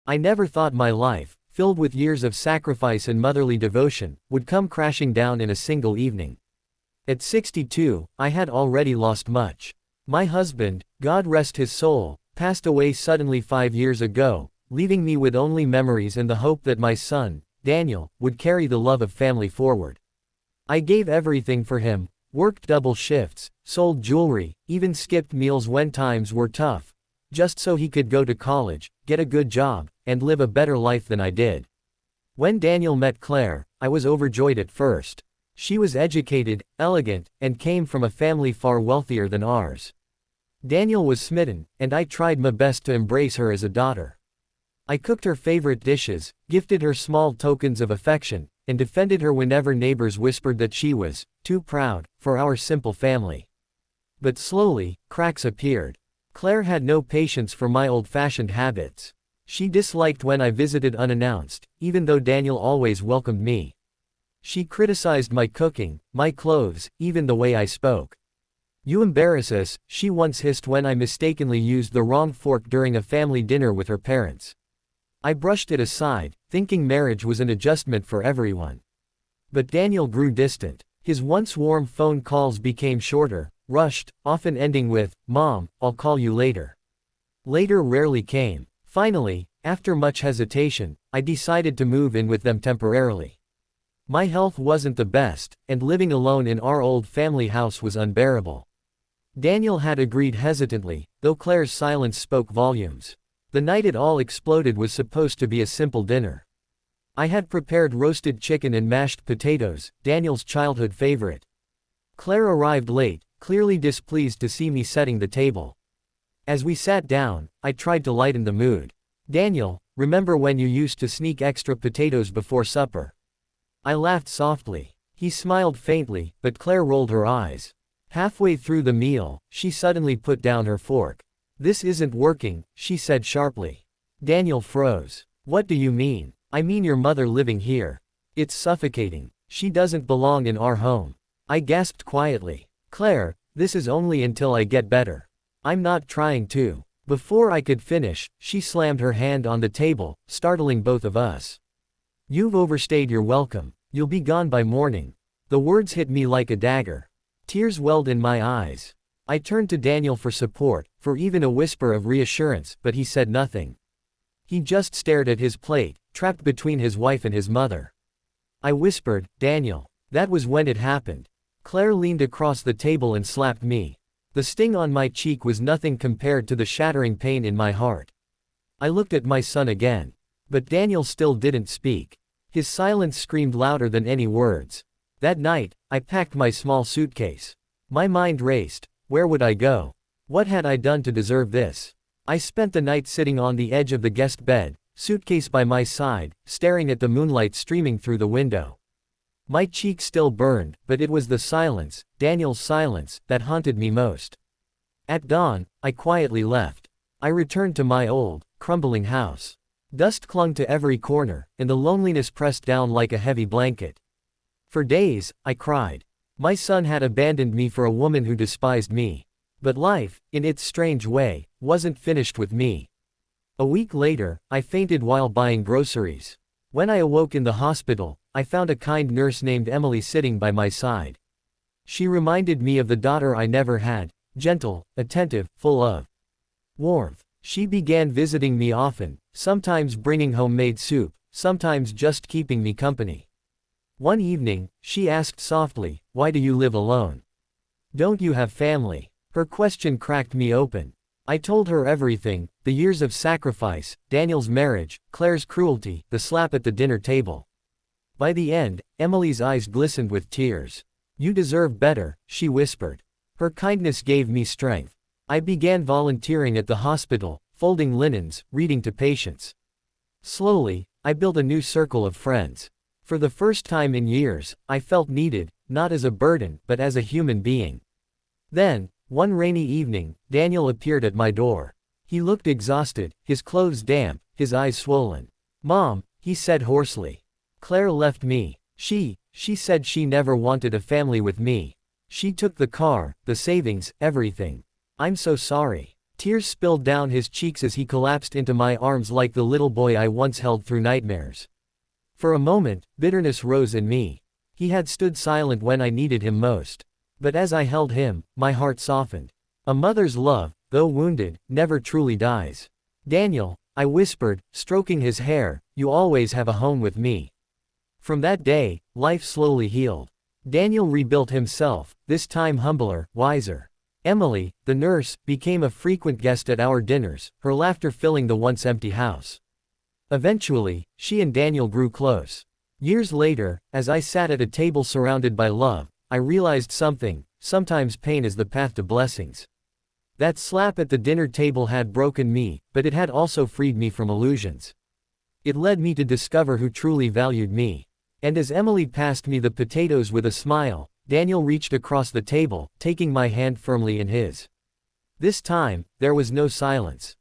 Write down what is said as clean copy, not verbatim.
I never thought my life, filled with years of sacrifice and motherly devotion, would come crashing down in a single evening. At 62, I had already lost much. My husband, God rest his soul, passed away suddenly 5 years ago, leaving me with only memories and the hope that my son, Daniel, would carry the love of family forward. I gave everything for him, worked double shifts, sold jewelry, even skipped meals when times were tough, just so he could go to college, get a good job, and live a better life than I did. When Daniel met Claire, I was overjoyed at first. She was educated, elegant, and came from a family far wealthier than ours. Daniel was smitten, and I tried my best to embrace her as a daughter. I cooked her favorite dishes, gifted her small tokens of affection, and defended her whenever neighbors whispered that she was too proud for our simple family. But slowly, cracks appeared. Claire had no patience for my old-fashioned habits. She disliked when I visited unannounced, even though Daniel always welcomed me. She criticized my cooking, my clothes, even the way I spoke. "You embarrass us," she once hissed when I mistakenly used the wrong fork during a family dinner with her parents. I brushed it aside, thinking marriage was an adjustment for everyone. But Daniel grew distant. His once warm phone calls became shorter, rushed, often ending with, "Mom, I'll call you later." Later rarely came. Finally, after much hesitation, I decided to move in with them temporarily. My health wasn't the best, and living alone in our old family house was unbearable. Daniel had agreed hesitantly, though Claire's silence spoke volumes. The night it all exploded was supposed to be a simple dinner. I had prepared roasted chicken and mashed potatoes, Daniel's childhood favorite. Claire arrived late, clearly displeased to see me setting the table. As we sat down, I tried to lighten the mood. "Daniel, remember when you used to sneak extra potatoes before supper?" I laughed softly. He smiled faintly, but Claire rolled her eyes. Halfway through the meal, she suddenly put down her fork. "This isn't working," she said sharply. Daniel froze. "What do you mean?" "I mean your mother living here. It's suffocating. She doesn't belong in our home." I gasped quietly. "Claire, this is only until I get better. I'm not trying to." Before I could finish, she slammed her hand on the table, startling both of us. "You've overstayed your welcome. You'll be gone by morning." The words hit me like a dagger. Tears welled in my eyes. I turned to Daniel for support, for even a whisper of reassurance, but he said nothing. He just stared at his plate, trapped between his wife and his mother. I whispered, "Daniel." That was when it happened. Claire leaned across the table and slapped me. The sting on my cheek was nothing compared to the shattering pain in my heart. I looked at my son again. But Daniel still didn't speak. His silence screamed louder than any words. That night, I packed my small suitcase. My mind raced. Where would I go? What had I done to deserve this? I spent the night sitting on the edge of the guest bed, suitcase by my side, staring at the moonlight streaming through the window. My cheek still burned, but it was the silence, Daniel's silence, that haunted me most. At dawn, I quietly left. I returned to my old, crumbling house. Dust clung to every corner, and the loneliness pressed down like a heavy blanket. For days, I cried. My son had abandoned me for a woman who despised me. But life, in its strange way, wasn't finished with me. A week later, I fainted while buying groceries. When I awoke in the hospital, I found a kind nurse named Emily sitting by my side. She reminded me of the daughter I never had, gentle, attentive, full of warmth. She began visiting me often, sometimes bringing homemade soup, sometimes just keeping me company. One evening, she asked softly, "Why do you live alone? Don't you have family?" Her question cracked me open. I told her everything, the years of sacrifice, Daniel's marriage, Claire's cruelty, the slap at the dinner table. By the end, Emily's eyes glistened with tears. "You deserve better," she whispered. Her kindness gave me strength. I began volunteering at the hospital, folding linens, reading to patients. Slowly, I built a new circle of friends. For the first time in years, I felt needed, not as a burden, but as a human being. Then, one rainy evening, Daniel appeared at my door. He looked exhausted, his clothes damp, his eyes swollen. "Mom," he said hoarsely. "Claire left me. She said she never wanted a family with me. She took the car, the savings, everything. I'm so sorry." Tears spilled down his cheeks as he collapsed into my arms like the little boy I once held through nightmares. For a moment, bitterness rose in me. He had stood silent when I needed him most. But as I held him, my heart softened. A mother's love, though wounded, never truly dies. Daniel, I whispered, stroking his hair, you always have a home with me. From that day, life slowly healed. Daniel rebuilt himself, this time humbler, wiser. Emily, the nurse, became a frequent guest at our dinners, her laughter filling the once empty house. Eventually, she and Daniel grew close. Years later, as I sat at a table surrounded by love, I realized something: sometimes pain is the path to blessings. That slap at the dinner table had broken me, but it had also freed me from illusions. It led me to discover who truly valued me. And as Emily passed me the potatoes with a smile, Daniel reached across the table, taking my hand firmly in his. This time, there was no silence.